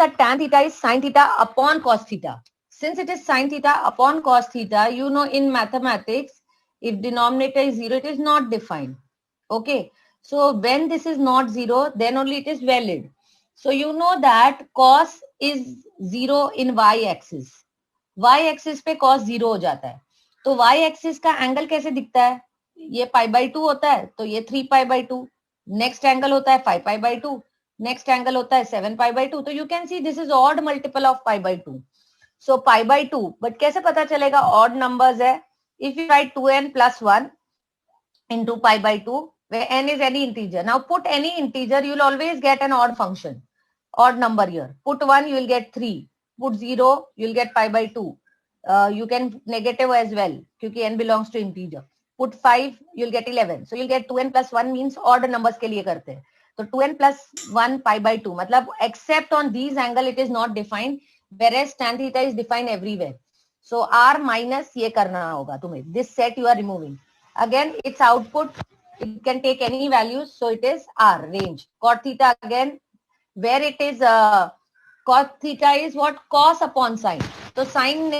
that tan theta is sin theta upon cos theta. Since it is sin theta upon cos theta, you know in mathematics, if denominator is 0, it is not defined. Okay. So when this is not 0, then only it is valid. So you know that cos is 0 in y axis. Y axis पे cos 0 हो जाता है. तो y axis का angle कैसे दिखता है? ये π/2 होता है, तो ये 3π/2. नेक्स्ट एंगल होता है 5π/2. नेक्स्ट एंगल होता है 7π/2. तो you can see this is odd multiple of π/2. So π/2, but कैसे पता चलेगा ऑड नंबर्स है? If you write 2n + 1 into π/2, where n is any integer. Now put any integer, you will always get an odd function, odd number here. Put 1, you will get 3. Put 0, you will get π/2. You can negative as well, क्योंकि n belongs to integer. Put 5, you will get 11. So you will get 2n + 1 means odd numbers के लिए करते हैं. तो 2n + 1 π/2, मतलब except on these angle it is not defined, whereas tan theta is defined everywhere. So r minus ये करना होगा तुम्हें. This set you are removing. Again, its output, it can take any values, so it is r range. Cot theta again, where it is cot theta is what? Cos upon sin. तो sin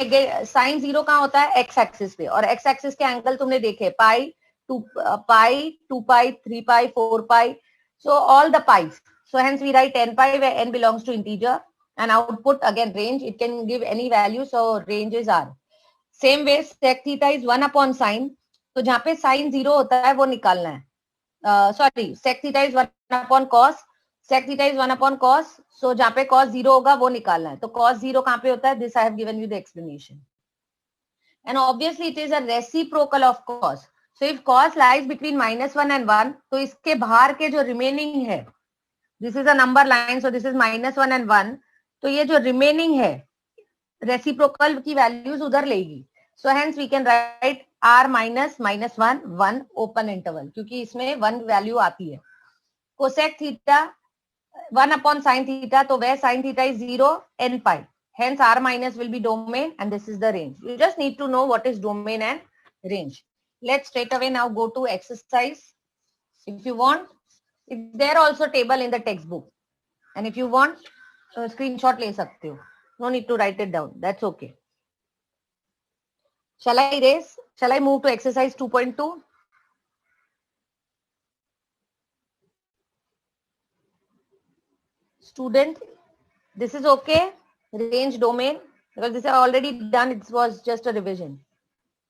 0 कहाँ होता है? x axis पे, और x axis के angle तुमने देखे pi, 2pi, 3pi, 4pi, so all the pi's. So hence we write n pi where n belongs to integer, and output again range, it can give any value, so range is r. Same way sec theta is 1 upon sin. तो जहाँ पे sin 0 होता है वो निकालना है. Sorry, sec theta is 1 upon cos. Sec theta is 1 upon cos. So जहाँ पे cos 0 होगा वो निकालना है. तो cos 0 कहाँ पे होता है? This I have given you the explanation. And obviously it is a reciprocal of cos. So if cos lies between -1 and 1, तो इसके बाहर के जो remaining है, this is a number line, so this is -1 and 1. तो ये जो remaining है, reciprocal की values उधर लेगी. So hence we can write r minus -1, 1 open interval, क्योंकि इसमें 1 value आती है. Cosec theta 1 upon sin theta, तो where sin theta is 0, n pi. Hence r minus will be domain and this is the range. You just need to know what is domain and range. Let's straight away now go to exercise. If you want, it's there also table in the textbook. And if you want, screenshot ले सकते हो. No need to write it down. That's okay. Shall I erase? Shall I move to exercise 2.2? Student, this is okay? Range domain? Because this is already done. It was just a revision.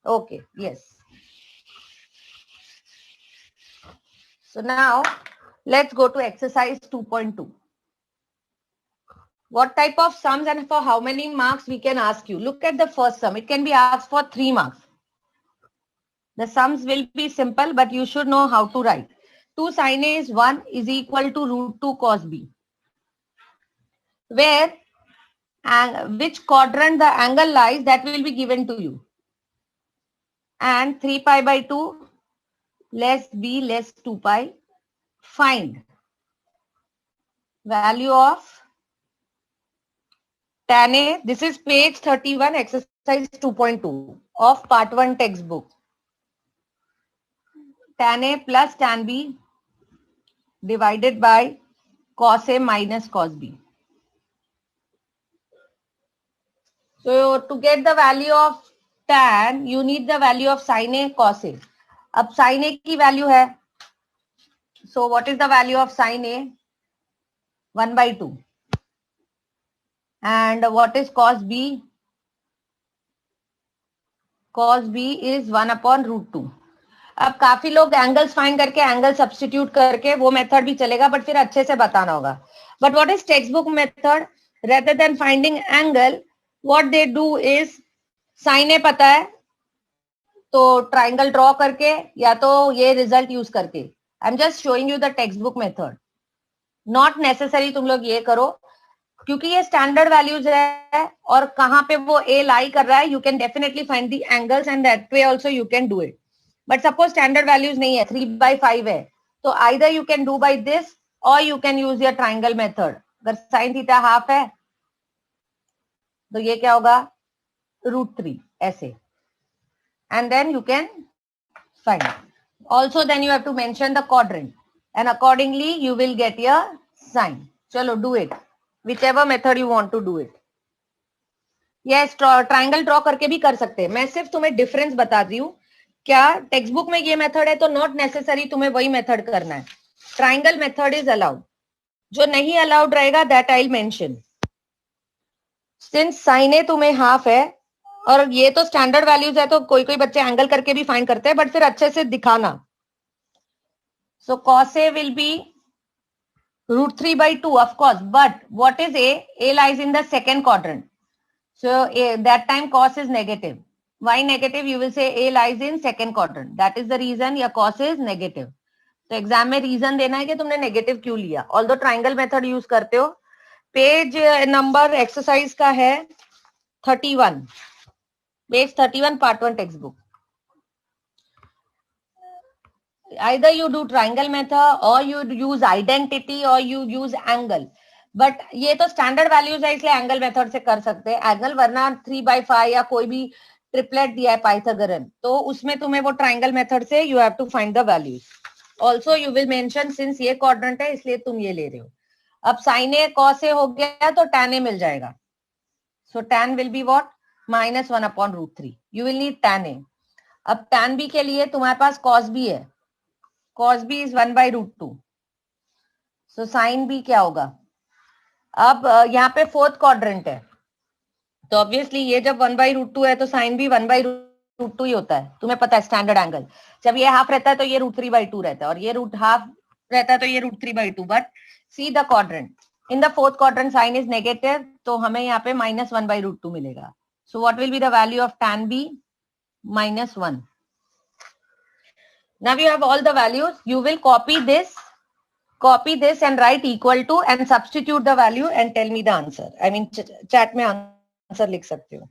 Okay, yes. So now let's go to exercise 2.2. What type of sums and for how many marks we can ask you? Look at the first sum. It can be asked for 3 marks. The sums will be simple, but you should know how to write. 2 sin A is 1 is equal to √2 cos B. Where and which quadrant the angle lies, that will be given to you. And 3pi/2 less B less 2pi. Find value of tan A. This is page 31, exercise 2.2 of part 1 textbook. Tan A plus tan B divided by cos A minus cos B. So to get the value of tan, you need the value of sin A, cos A. अब sin A की value है. So what is the value of sin A? 1/2. And what is cos B? Cos B is 1 upon √2. अब काफी लोग angles find करके angle substitute करके वो method भी चलेगा, बट फिर अच्छे से बताना होगा. But what is text book method? Rather than finding angle, what they do is sine A पता है तो ट्राइंगल ड्रॉ करके या तो ये रिजल्ट यूज करके. I am just showing you the text book method. Not necessary तुम लोग ये करो, क्योंकि ये स्टैंडर्ड वैल्यूज है और कहाँ पे वो ए लाई कर रहा है. You can definitely find the angles and that way also you can do it. But suppose standard values नहीं है, 3/5 है, तो either you can do by this और you can use your triangle method. अगर साइन थीटा हाफ है तो ये क्या होगा? √3 ऐसे. And then you can find. Also then you have to mention the quadrant and accordingly you will get your sign. चलो do it. whichever method you want to do it. Yes, triangle draw करके भी कर सकते हैं. मैं सिर्फ तुम्हें difference बता दी हूँ. क्या टेक्स्ट बुक में ये मेथड है तो नॉट नेसेसरी तुम्हें वही मेथड करना है. Triangle method is allowed. जो नहीं अलाउड रहेगा that I will mention. Since sine A तुम्हें हाफ है और ये तो स्टैंडर्ड वैल्यूज है तो कोई कोई बच्चे एंगल करके भी फाइंड करते हैं, बट फिर अच्छे से दिखाना. सो cos a will be √3/2 of course, but what is a? A lies in the second quadrant. So that time cos is negative. Why negative? You will say A lies in second quadrant. That is the reason your cos is negative. तो exam में reason देना है कि तुमने negative क्यों लिया. Although triangle method use करते हो. पेज नंबर एक्सरसाइज का है 31. Page 31 part 1 text book. Either you do triangle method or you use identity or you use angle. But ये तो स्टैंडर्ड वैल्यूज है इसलिए एंगल मेथड से कर सकते हैं. एंगल वरना 3/5 या कोई भी ट्रिपलेट दिया है पाइथागोरन तो उसमें तुम्हें वो ट्राइंगल मेथड से you have to find the values. Also you will mention since ये क्वाड्रेंट है इसलिए तुम ये ले रहे हो. अब साइन ए कॉस ए हो गया तो tan ए मिल जाएगा. सो tan will be what? -1/√3. You will need tan ए. अब tan b के लिए तुम्हारे पास cos b है. cos b is 1/√2. So sin b क्या होगा? अब यहाँ पे फोर्थ क्वाड्रेंट है तो ऑब्वियसली ये जब 1/√2 है तो साइन भी 1/√2 ही होता है. तुम्हें पता है स्टैंडर्ड एंगल. जब ये हाफ रहता है तो ये √3/2 रहता है और ये हाफ रहता है तो ये √3/2. But see the quadrant. In the fourth quadrant sine is negative तो हमें यहाँ पे -1/√2 मिलेगा. So what will be the value of tan b? -1. Now you have all the values. You will copy this and write equal to and substitute the value and tell me the answer. I mean chat में answer लिख सकते हो.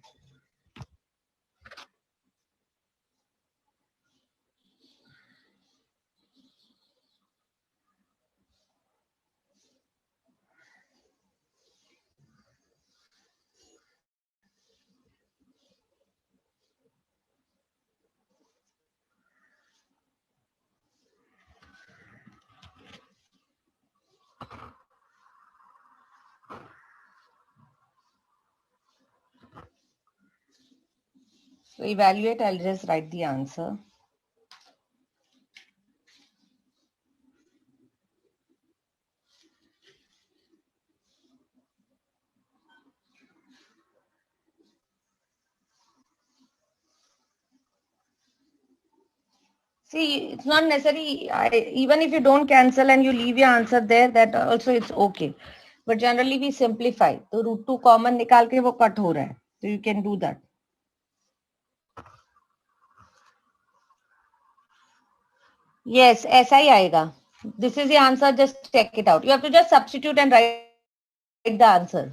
So evaluate, I'll just write the answer. See, it's not necessary. Even if you don't cancel and you leave your answer there, that also it's okay. But generally we simplify. तो √2 common निकाल के वो cut हो रहा है. So you can do that. Yes, ऐसा ही आएगा. This is the answer. Just check it out. You have to just substitute and write the answer.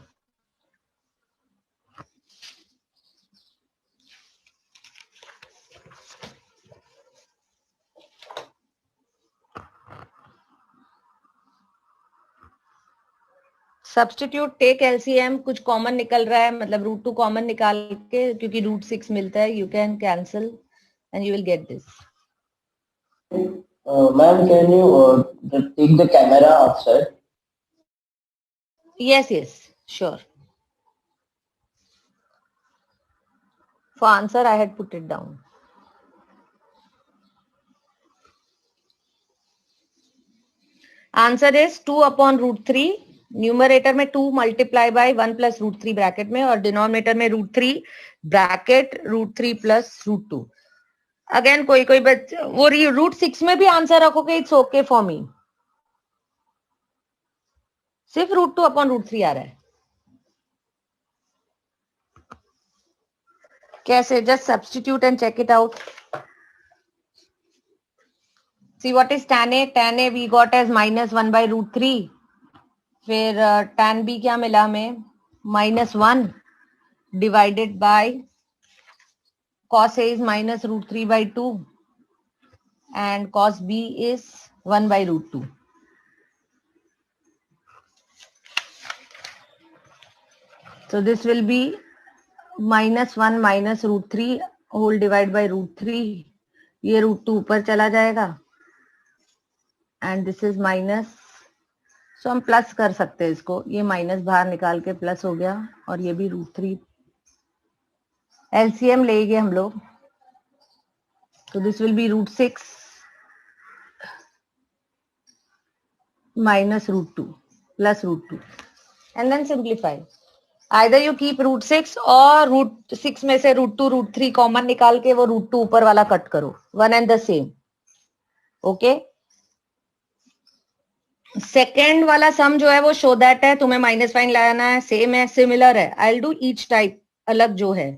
Substitute take LCM. कुछ कॉमन निकल रहा है मतलब √2 कॉमन निकाल के क्योंकि √6 मिलता है. You can cancel and you will get this. Ma'am, can you take the camera outside? Yes, sure. For answer, I had put it down. Answer is 2/√3. Numerator में 2 मल्टीप्लाई बाय 1 + √3 ब्रैकेट में और denominator में √3 bracket √3 + √2. Again कोई कोई बच्चे वो √6 में भी आंसर रखोगे इट्स ओके फॉर मी. सिर्फ √2/√3 आ रहा है. कैसे? Just substitute and check it out. See what is tan A? Tan A we got as -1/√3. फिर tan B क्या मिला हमें? -1 divided by cos A is -√3/2 and cos B is 1/√2. So this will be -1 - √3 whole divided by √3. ये √2 ऊपर चला जाएगा and this is सो हम plus कर सकते हैं इसको, ये माइनस बाहर निकाल के प्लस हो गया और ये भी √3 एलसीएम लेंगे हम लोग, तो this will be √6 minus √2 plus √2 and then simplify. Either you keep √6 और √6 में से √2 √3 कॉमन निकाल के वो √2 ऊपर वाला कट करो, one and the same. Okay, second वाला सम जो है वो शो दैट है, तुम्हें माइनस साइन लाना है, सेम है, सिमिलर है. I will do each type अलग जो है.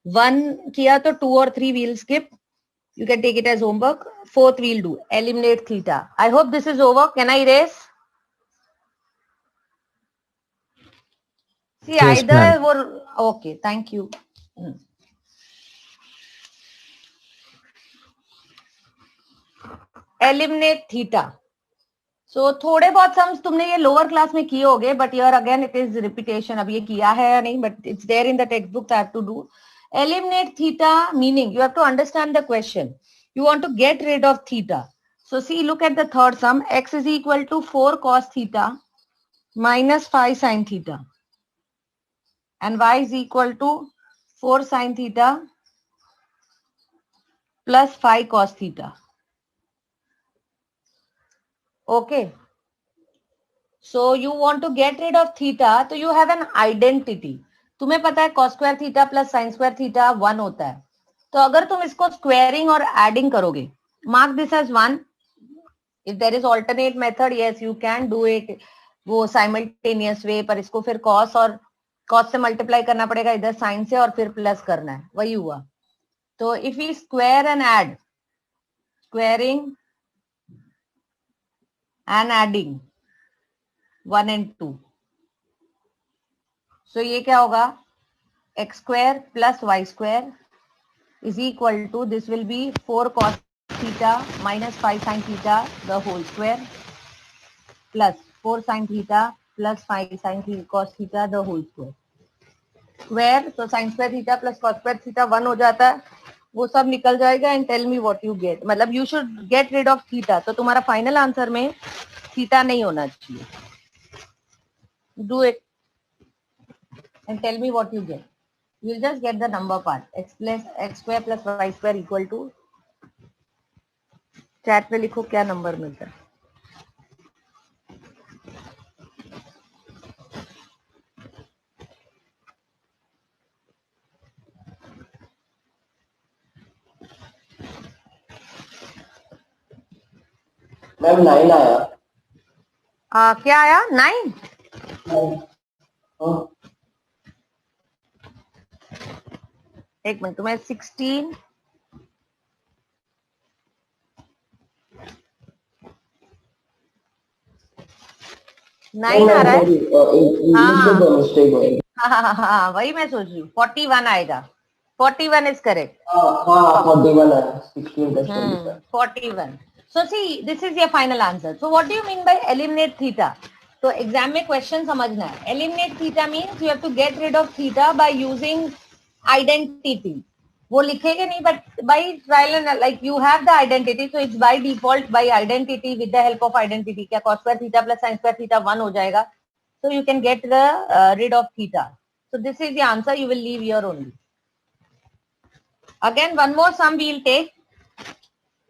1 किया तो 2 और 3 we'll skip, you can take it as homework. 4th we'll do eliminate theta. I hope this is over. Can I erase? See, Yes, either ma'am. वो okay, thank you. Eliminate theta. So थोड़े बहुत sums तुमने ये lower class में किए होंगे, but here again it is repetition. अब ये किया है या नहीं, but it's there in the textbook. I have to do. Eliminate theta meaning you have to understand the question. You want to get rid of theta. So see, look at the third sum. X is equal to 4 cos theta minus 5 sin theta. And y is equal to 4 sin theta plus 5 cos theta. Okay. So you want to get rid of theta, so you have an identity. तुम्हें पता है cos square theta plus sin square theta 1 होता है. तो अगर तुम इसको squaring और एडिंग करोगे, mark this as 1. If there is alternate method, yes, you can do it वो simultaneous way, पर इसको फिर cos और cos से मल्टीप्लाई करना पड़ेगा इधर sin से और फिर प्लस करना है, वही हुआ. तो if we square and add, squaring and adding 1 and 2, so ये क्या होगा, x square plus y square is equal to, this will be 4 cos theta minus 5 sin theta the whole square plus 4 sin theta plus 5 sin cos theta the whole square. Square, so sin square theta plus cos square theta 1 हो जाता है, वो सब निकल जाएगा. and tell me what you get. मतलब you should get rid of theta. तो तुम्हारा फाइनल आंसर में थीटा नहीं होना चाहिए. Do it and tell me what you get. You'll just get the number part. X square plus y square equal to, chat में लिखो क्या number मिलता है. मैम 9 आया. क्या आया, 9? हाँ. एक मिनट, तुम्हें 16 9 आ रहा है. हाँ, वही मैं सोच रही हूँ. 41 आएगा. 41 is correct. 41 आया. 16 का 41. So see, this is your final answer. So what do you mean by eliminate theta? तो एग्जाम में क्वेश्चन समझना है. Eliminate theta means you have to get rid of theta by using identity. वो लिखेंगे नहीं, but by trial and like you have the identity, so it's by default by identity, with the help of identity. क्या cos square theta plus sin square theta 1 हो जाएगा. So you can get the rid of theta. So this is the answer. You will leave here only. Again, one more sum we will take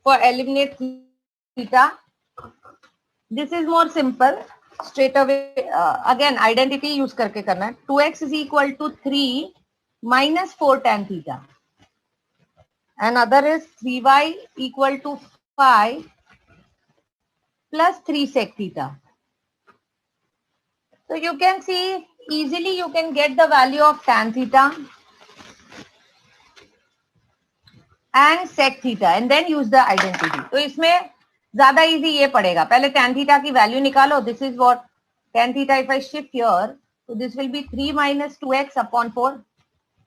for eliminate theta. This is more simple. Straight away, again identity use करके करना है. 2x is equal to 3 minus 4 tan theta. Another is 3y equal to 5 plus 3 sec theta. So you can see easily you can get the value of tan theta and sec theta and then use the identity. तो इसमें ज्यादा easy ये पड़ेगा. पहले tan theta की value निकालो. This is what tan theta if I shift here, so this will be 3 minus 2x upon 4.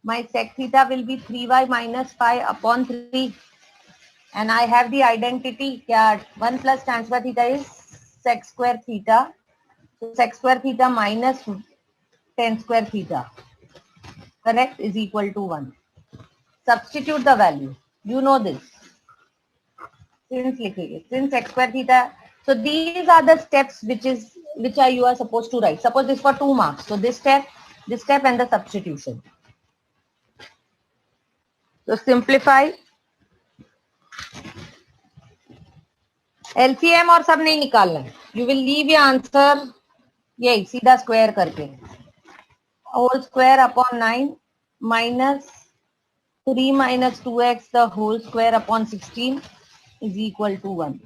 My sec theta will be 3y minus 5 upon 3. And I have the identity. क्या 1 plus tan square theta is sec square theta. So sec square theta minus tan square theta, correct, is equal to 1. Substitute the value. You know this. Since लिखेंगे, since x square theta. So these are the steps which is which are you are supposed to write. Suppose this for 2 marks. So this step and the substitution. So simplify. LCM और सब नहीं निकालना है. You will leave your answer यही सीधा square करके. Whole square upon 9 minus 3 minus 2x the whole square upon 16 is equal to 1.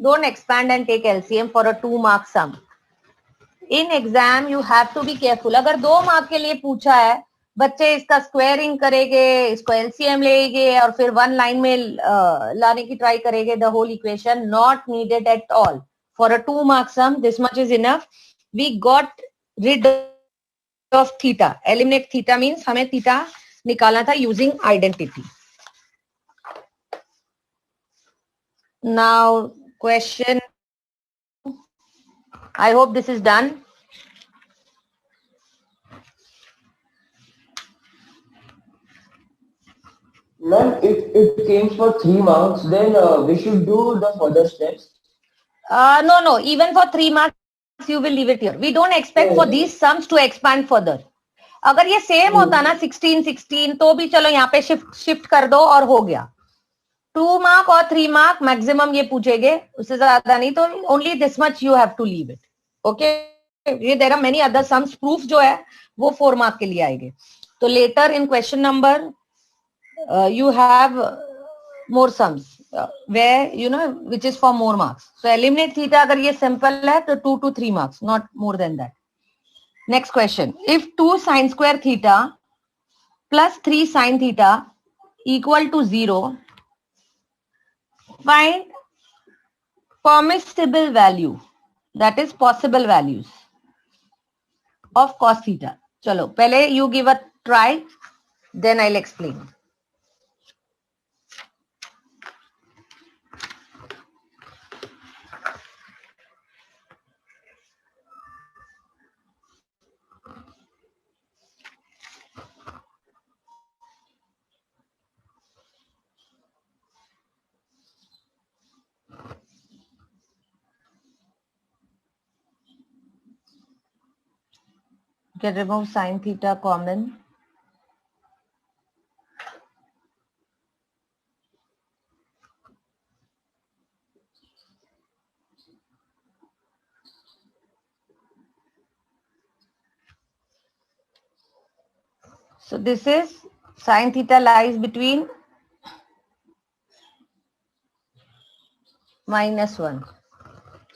Don't expand and take LCM for a 2 mark sum. In exam you have to be careful. अगर 2 mark के लिए पूछा है, बच्चे इसका squaring करेंगे, इसको LCM लेंगे और फिर 1 लाइन में लाने की ट्राई करेंगे. The whole equation not needed at all. For a 2 mark sum this much is enough. We got rid of theta. Eliminate theta means हमें थीटा निकालना था using identity. Now question. I hope this is done. Ma'am, if it came for 3 marks, then we should do the further steps. No. Even for 3 marks, you will leave it here. We don't expect for these sums to expand further. अगर ये same होता ना 16 तो भी चलो यहाँ पे shift कर दो और हो गया. 2 मार्क और 3 मार्क मैक्सिमम ये पूछेंगे, उससे ज्यादा नहीं. तो only this much you have to leave it. Okay. ये there are many other sums. Proof जो है वो 4 मार्क के लिए आएंगे. तो later in question number you have more sums where you know which is for more marks. So eliminate theta अगर ये simple है तो 2 to 3 marks, not more than that. Next question. If 2 sin square theta plus 3 sin theta equal to 0, find permissible value, that is possible values of cos theta. चलो पहले you give a try, then I'll explain. You can remove sin theta common. So this is sin theta lies between -1.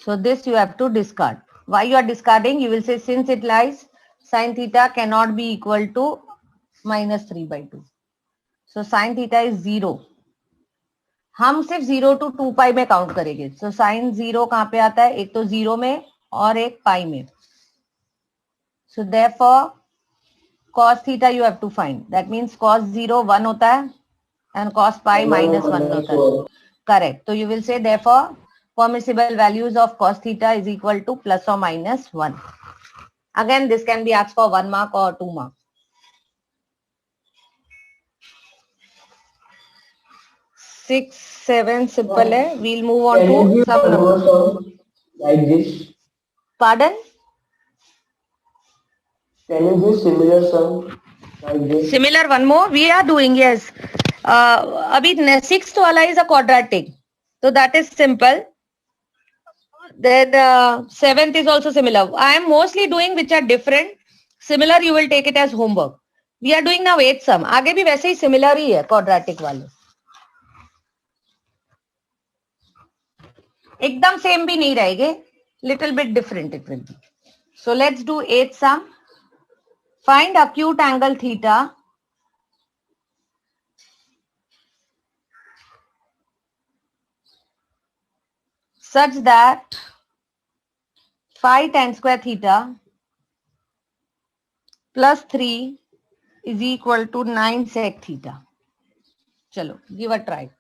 So this you have to discard. Why you are discarding? You will say since it lies, sin theta cannot be equal to -3/2. So sin theta is 0. हम सिर्फ 0 to 2 पाई में count करेंगे. So sin 0 कहाँ पे आता है? एक तो 0 में और एक पाई में. So therefore cos theta you have to find. That means cos 0 1 होता है and cos pi -1 होता है. Correct. So you will say therefore permissible values of cos theta is equal to plus or minus 1. Again this can be asked for 1 mark or 2 mark. 6, 7 simple है. We'll move on to some numbers. Like this. Pardon? Can you give similar sum like this? Similar one more we are doing, yes. अभी 6th वाला is a quadratic, so that is simple. Then 7th is also similar. I am mostly doing which are different. Similar you will take it as homework. We are doing now 8th sum. आगे भी वैसे ही similar ही है quadratic वाले. एकदम same भी नहीं रहेंगे. Little bit different it will be. So let's do 8th sum. Find acute angle theta such that phi tan square theta plus 3 is equal to 9 sec theta. Chalo, give a try.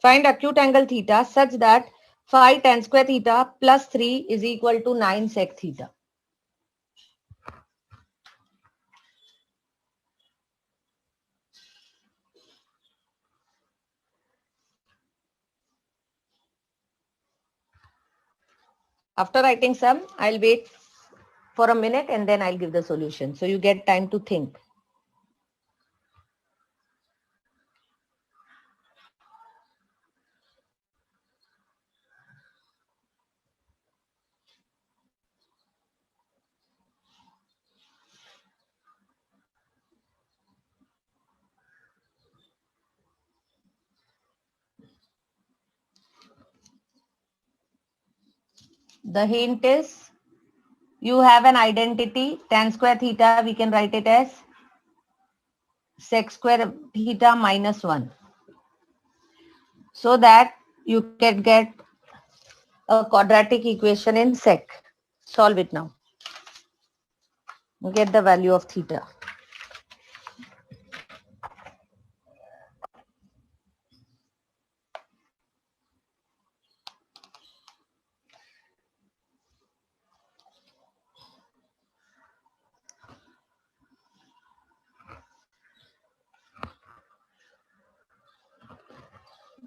Find acute angle theta such that phi tan square theta plus 3 is equal to 9 sec theta. After writing sum, I'll wait for a minute and then I'll give the solution. So you get time to think. The hint is you have an identity tan square theta, we can write it as sec square theta minus 1, so that you can get a quadratic equation in sec. Solve it now. Get the value of theta.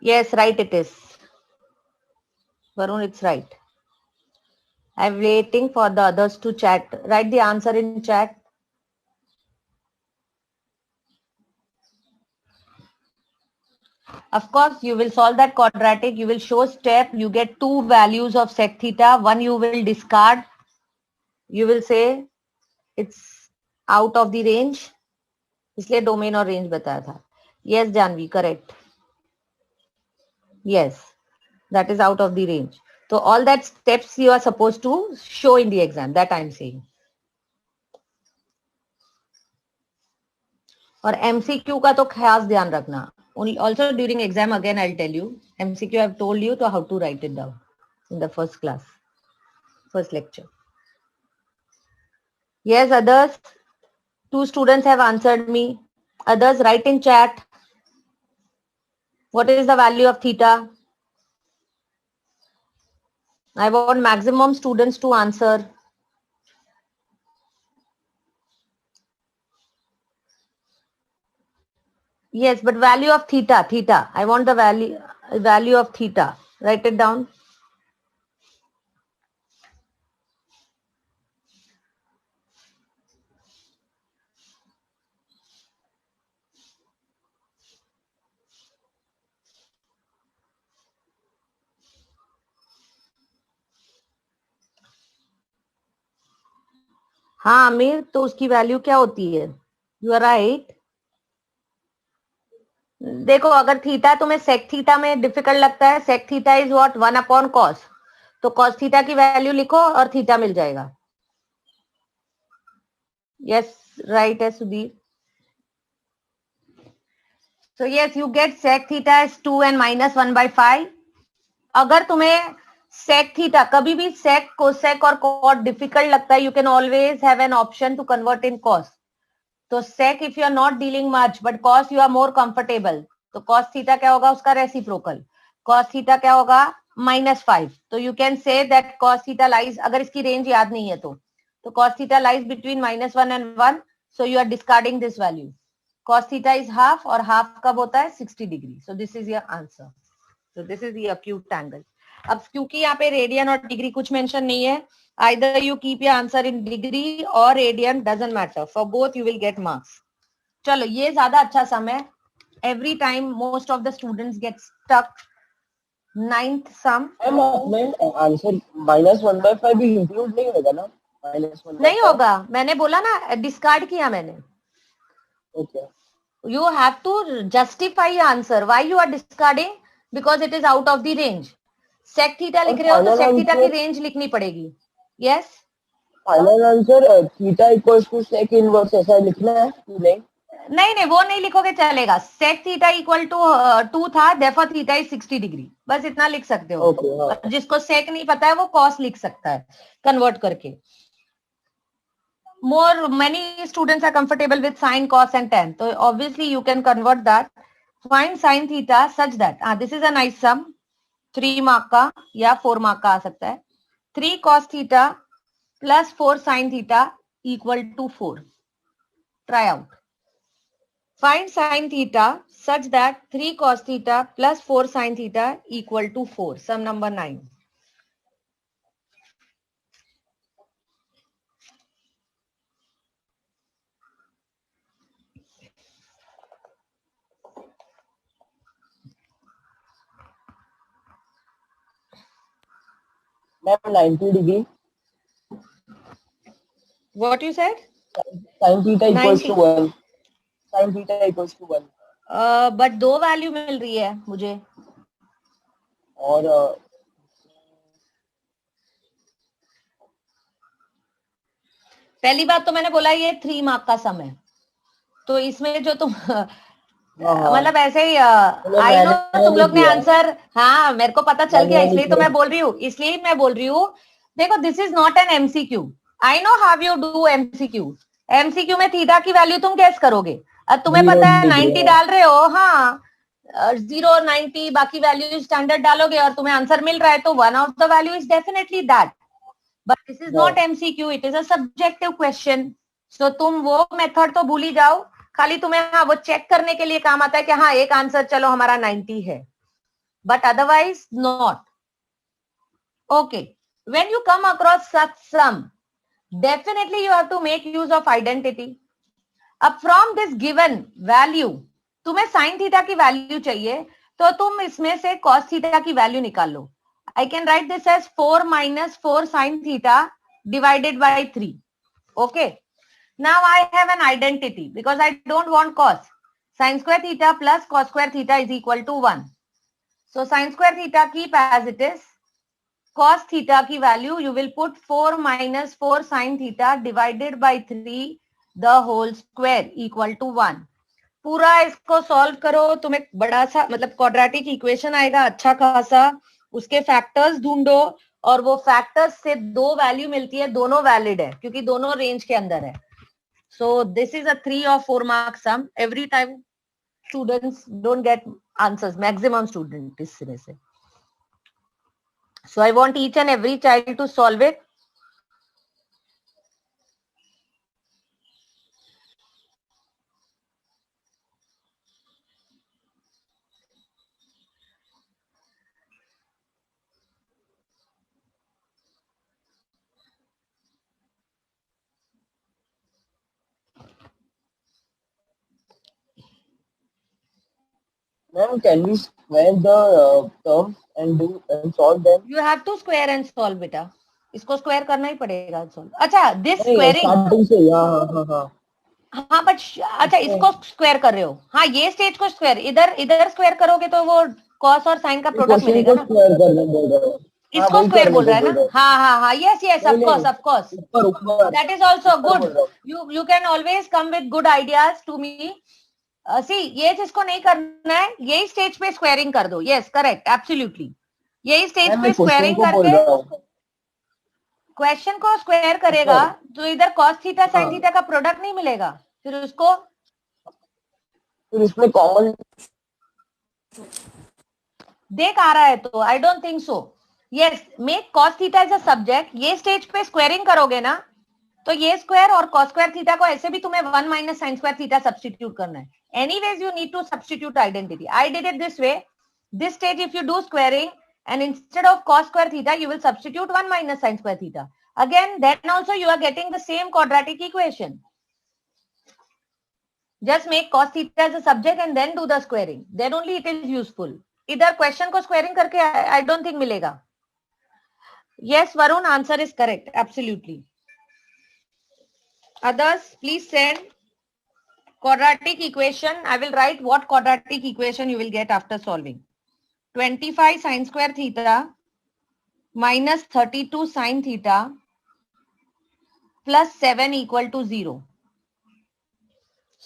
Yes, right it is. Varun, it's right. I'm waiting for the others to chat. Write the answer in chat. Of course, you will solve that quadratic. You will show step. You get two values of sec theta. One you will discard. You will say it's out of the range. इसलिए domain और range बताया था. Yes, Janvi, correct. Yes, that is out of the range. So all that steps you are supposed to show in the exam. That I am saying. और MCQ का तो खास ध्यान रखना. Also during exam again I'll tell you. MCQ I've told you to how to write it down in the first class, first lecture. Yes, others. 2 students have answered me. Others, write in chat. What is the value of theta? I want maximum students to answer. Yes, but value of theta, theta. I want the value of theta. Write it down. हाँ आमिर, तो उसकी value क्या होती है? You are right. देखो, अगर theta तुम्हें sec theta में डिफिकल्ट लगता है, sec theta is what 1 upon cos, तो कॉस थीटा की वैल्यू लिखो और थीटा मिल जाएगा. यस, राइट है Sudhir. So yes, you get sec theta as 2 and minus 1 by 5. अगर तुम्हें sec theta कभी भी sec, cosec और cot difficult लगता है, you can always have an option to convert in cos. तो sec if you are not dealing much, but cos you are more comfortable. तो cos theta क्या होगा उसका reciprocal. Cos theta क्या होगा minus 5. तो you can say that cos theta lies, अगर इसकी range याद नहीं है तो cos theta lies between minus 1 and 1. So you are discarding this value. Cos theta is half और half कब होता है 60 degree. So this is your answer. So this is the acute angle. अब क्योंकि यहाँ पे रेडियन और डिग्री कुछ मेंशन नहीं है, either you keep your answer in degree or radian, doesn't matter. For both you will get marks. चलो ये ज्यादा अच्छा सम है. Every time most of the students get stuck. 9th sum. Answer -1 by 5 भी include नहीं होगा ना? -1 नहीं होगा, मैंने बोला ना, डिस्कार्ड किया मैंने. Okay. You have to justify your answer. Why you are discarding? Because it is out of the range. Sec theta लिख रहे हो तो sec theta की range लिखनी पड़ेगी. Yes. Final answer theta equals to sec inverse ऐसा लिखना है कि नहीं? नहीं, वो नहीं लिखोगे चलेगा. sec theta equal to 2 था, therefore theta is 60 डिग्री. बस इतना लिख सकते हो. Okay, जिसको sec नहीं पता है वो cos लिख सकता है कन्वर्ट करके. Many students are comfortable with sine, cos and tan. So obviously you can convert that. Find sine theta such that, this is a nice sum. 3 mark का या 4 mark का आ सकता है. 3 cos theta plus 4 sine theta equal to 4. Try out. Find sine theta such that 3 cos theta plus 4 sine theta equal to 4. Sum number 9. Ma'am, 90 degree. What you said? Sin theta equals 90. to 1. Sin theta equals to 1. But दो value मिल रही है मुझे. और पहली बात तो मैंने बोला ये 3 मार्क का सम है, तो इसमें जो तुम मतलब ऐसे ही आई नो तुम लोग ने आंसर, हाँ मेरे को पता चल गया, इसलिए तो मैं बोल रही हूँ. देखो this is not an MCQ. I know how you do MCQ. MCQ में थीटा की वैल्यू तुम कैसे करोगे? अब तुम्हें पता है 90 डाल रहे हो, हाँ 0 90 बाकी वैल्यू स्टैंडर्ड डालोगे और तुम्हें आंसर मिल रहा है, तो one of the value is definitely that. But this is not MCQ, it is a subjective question. So तुम वो मेथड तो भूल ही जाओ, खाली तुम्हें हाँ वो चेक करने के लिए काम आता है कि हाँ एक आंसर चलो हमारा 90 है, but otherwise not. Okay, when you come across such sum, definitely you have to make use of identity. अब फ्रॉम दिस गिवन वैल्यू तुम्हें साइन थीटा की वैल्यू चाहिए, तो तुम इसमें से कॉस थीटा की वैल्यू निकाल लो. I can write this as 4 minus 4 sin theta divided by 3. Okay. Now I have an identity because I don't want cos. Sin square theta plus cos square theta is equal to 1. So sin square theta keep as it is. Cos theta की value you will put 4 minus 4 sin theta divided by 3 the whole square equal to 1. पूरा इसको solve करो, तुम्हें बड़ा सा मतलब quadratic equation आएगा अच्छा खासा. उसके फैक्टर्स ढूंढो और वो फैक्टर्स से दो वैल्यू मिलती है, दोनों वैलिड है क्योंकि दोनों रेंज के अंदर है. So this is a 3 or 4 mark sum. Every time students don't get answers, maximum student इसमें से. So I want each and every child to solve it. ma'am, can we square the terms and solve them? You have to square and solve बेटा, इसको square करना ही पड़ेगा. Solve. अच्छा this नहीं, squaring, starting से हाँ. हाँ बट अच्छा इसको स्क्वायर कर रहे हो, हाँ ये स्टेज को स्क्वायर, इधर स्क्वायर करोगे तो वो कॉस और साइन का प्रोडक्ट मिलेगा ना. स्क्वायर करने बोल रहे हो. हाँ, इसको वही स्क्वायर करने बोल को रहा है बोल ना. रहे हो. हाँ यस यस नहीं, ऑफ कोर्स ऊपर दैट इज ऑल्सो ऊपर गुड. बोल रहा हूँ. You can always come with good ideas to me. See ये जिसको नहीं करना है यही स्टेज पे स्क्वायरिंग कर दो. यस करेक्ट, एब्सोल्युटली यही स्टेज पे स्क्वायरिंग करके क्वेश्चन को स्क्वायर करेगा तो इधर कॉस थीटा साइन थीटा का प्रोडक्ट नहीं मिलेगा, फिर उसको फिर इसमें कॉमन देख आ रहा है तो I don't think so. Yes make cos theta as a subject. ये स्टेज पे स्क्वायरिंग करोगे ना तो ये स्क्वायर और कॉस स्क्वायर थीटा को ऐसे भी तुम्हें 1 minus sine square theta substitute करना है. Anyways you need to substitute identity. I did it this way. This stage if you do squaring and instead of cos square theta you will substitute 1 minus sin square theta. Again then also you are getting the same quadratic equation. Just make cos theta as a subject and then do the squaring. Then only it is useful. इधर question को squaring करके आई don't think मिलेगा. Yes Varun, answer is correct absolutely. Others please send quadratic equation. I will write what quadratic equation you will get after solving. 25 sin square theta minus 32 sin theta plus 7 equal to 0.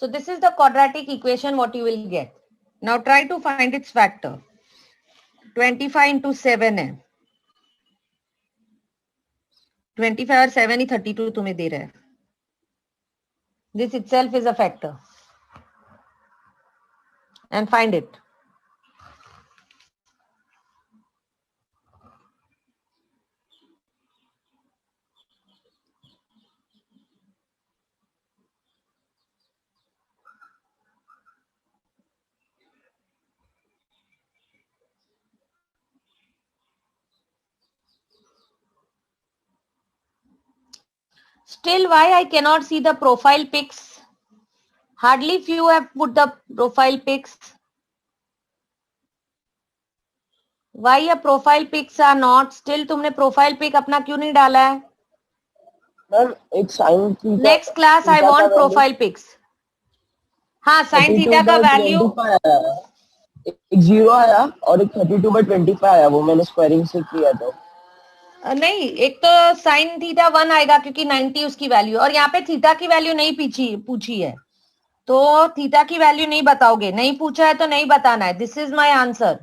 So this is the quadratic equation what you will get. Now try to find its factor. 25 into 7 है. 25 और 7 ही 32 तुम्हें दे रहा है. This itself is a factor. And find it. Still why I cannot see the profile pics? Hardly few have put the profile pics. Why your profile pics are not? Still तुमने profile pic अपना क्यों नहीं डाला है? Ma'am एक sine theta, Next class I theta का want value profile pics. हाँ sign 32 theta का बाय वैल्यू 25 आया, एक 0 आया और एक 32 बाय 25 आया, वो मैंने स्क्वायरिंग से किया था। नहीं, एक तो साइन थीटा 1 आएगा क्योंकि 90 उसकी वैल्यू, और यहाँ पे थीटा की वैल्यू नहीं पूछी है, तो थीटा की वैल्यू नहीं बताओगे, नहीं पूछा है तो नहीं बताना है. This is my answer.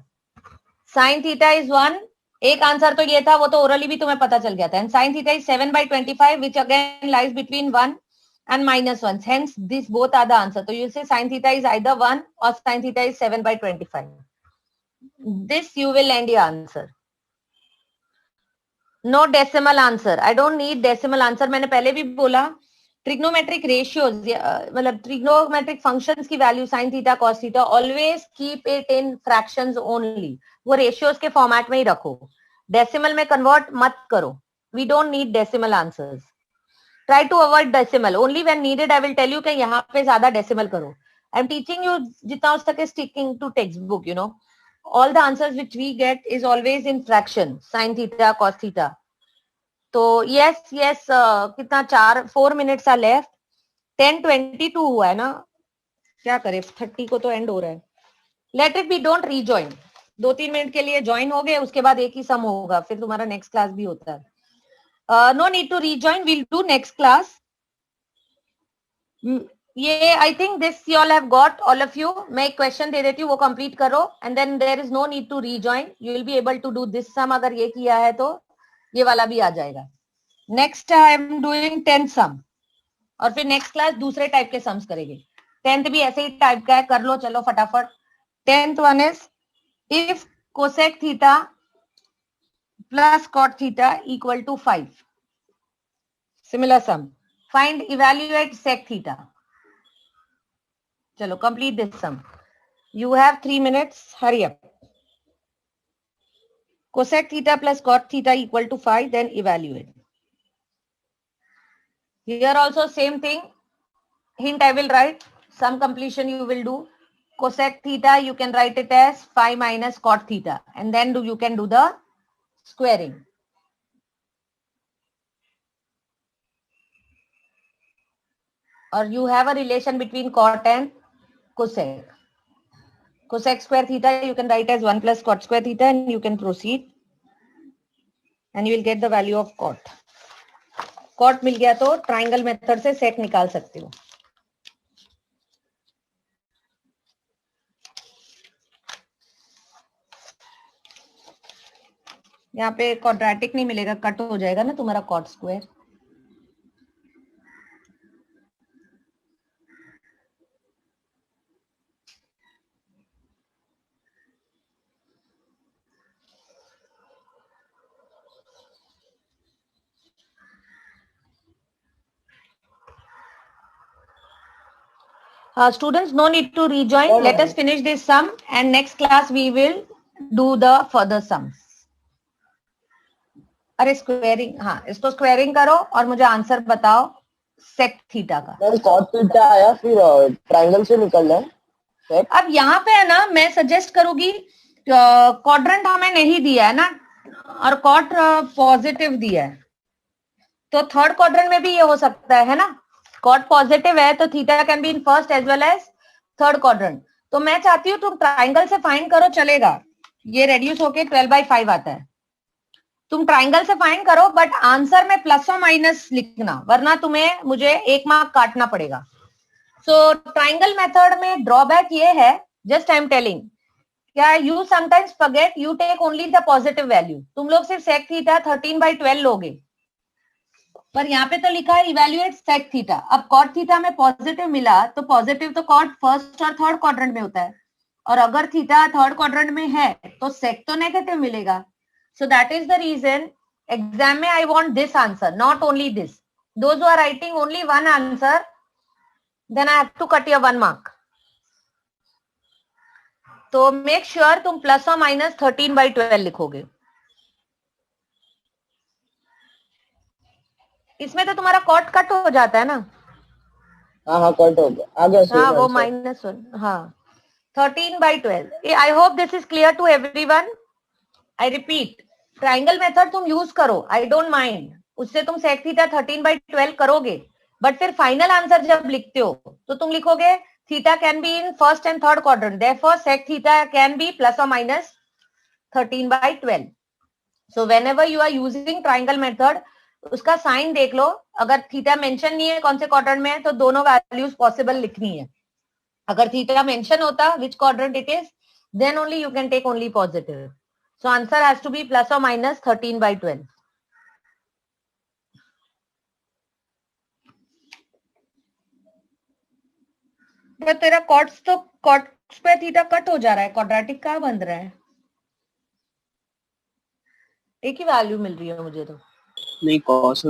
Sine theta is 1. एक आंसर तो ये था, वो तो ओरली भी तुम्हें पता चल गया था. And sine theta is 7/25 which again lies between 1 and -1. Hence, these both are the answer. So you say sin theta is either 1 or sin theta is 7/25. This you will end your answer. No decimal answer. I don't need decimal answer. मैंने पहले भी बोला trigonometric ratios मतलब trigonometric functions की value sine theta cos theta always keep it in fractions only. वो ratios के format में ही रखो, डेसिमल में कन्वर्ट मत करो. We don't need decimal answers. Try to avoid decimal. Only when needed I will tell you कि यहाँ पे ज्यादा decimal करो. I'm teaching you जितना हो सके sticking to textbook. You know, all the answers which we get is always in fraction. Sin theta, cos theta. तो yes, कितना 4 minutes are left. 10:22 हुआ है ना, क्या करे, 30 को तो एंड हो रहा है. Let it be, don't rejoin. 2-3 minute के लिए ज्वाइन हो गए, उसके बाद एक ही सम होगा, फिर तुम्हारा नेक्स्ट क्लास भी होता है. No need to rejoin. We'll do next class. ये I think this you all have got, all of you. मैं एक क्वेश्चन दे देती हूँ, वो कंप्लीट करो, and then there is no need to rejoin. You will be able to do this sum. अगर ये किया है तो ये वाला भी आ जाएगा. Next I am doing 10 sum, और फिर नेक्स्ट क्लास दूसरे टाइप के सम्स करेंगे. 10th भी ऐसे ही टाइप का है, कर लो चलो फटाफट. 10th one is if cosec theta plus cot theta equal to 5. Similar sum. Find evaluate sec theta. चलो complete this sum. You have 3 minutes. Hurry up. Cosec theta plus cot theta equal to 5. Then evaluate. Here also same thing. Hint I will write. Sum completion you will do. Cosec theta you can write it as 5 minus cot theta. And then you can do the squaring. Or you have a relation between cot and cosec. Cosec square theta you can write as 1 plus cot square theta, and you can proceed. And you will get the value of cot. Cot मिल गया तो triangle method से sec निकाल सकते हो. यहाँ पे quadratic नहीं मिलेगा, कट हो जाएगा ना तुम्हारा cot square. Students, no need to rejoin. Let us finish this sum, and next class we will do the further sums. अरे स्क्वेयरिंग, हाँ इसको स्क्वेयरिंग करो और मुझे आंसर बताओ सेक थीटा का. मैम cot थीटा आया, फिर ट्रायंगल से निकलना है sec. अब यहाँ पे है ना, मैं सजेस्ट करूंगी, क्वाड्रेंट हमें नहीं दिया है ना, और कॉट पॉजिटिव दिया है, तो थर्ड क्वाड्रेंट में भी ये हो सकता है ना. कॉट पॉजिटिव है तो theta can be in first as well as third quadrant. तो मैं चाहती हूँ तुम ट्राइंगल से फाइंड करो, चलेगा. ये रेड्यूस होके 12/5 आता है. तुम ट्राइंगल से फाइंड करो, बट आंसर में प्लस और माइनस लिखना, वरना तुम्हें मुझे 1 मार्क काटना पड़ेगा. सो ट्राइंगल मेथड में ड्रॉबैक ये है, जस्ट आई एम टेलिंग, क्या you sometimes forget, you take only the positive value. तुम लोग सिर्फ सेक थीटा 13/12 लोगे, पर यहाँ पे तो लिखा है इवेल्युएट सेक थीटा. अब कॉट थीटा में पॉजिटिव मिला, तो पॉजिटिव तो कॉट फर्स्ट और थर्ड क्वाड्रेंट में होता है, और अगर थीटा थर्ड क्वाड्रेंट में है तो सेक तो नेगेटिव मिलेगा. So that is the reason exam में I want this answer, not only this. Those who are writing only one answer, then I have to cut your 1 mark. तो make sure तुम plus और minus 13/12 लिखोगे. इसमें तो तुम्हारा cot cut हो जाता है ना. हाँ कट हो गया, आ गया हाँ सेम वो आंसर। -1, हाँ 13/12। I hope this is clear to everyone. I repeat, triangle method तुम यूज करो, आई डोंट माइंड, उससे तुम sec थीटा 13/12 करोगे, बट फिर फाइनल आंसर जब लिखते हो तो तुम लिखोगे theta can be in first and third quadrant, therefore sec theta can be plus और minus 13/12। So whenever you are using triangle method, उसका साइन देख लो, अगर थीटा मेंशन नहीं है कौन से क्वाड्रेंट में है तो दोनों वैल्यूज पॉसिबल लिखनी है। अगर थीटा मेंशन होता विच quadrant it is, then only you can take only positive. So answer has to be plus or minus 13/12. तो तेरा कॉट्स तो कॉट्स पे थीटा कट हो जा रहा है, क्वाड्रेटिक कहाँ बन रहा है? एक ही वैल्यू मिल रही है मुझे तो। नहीं, cos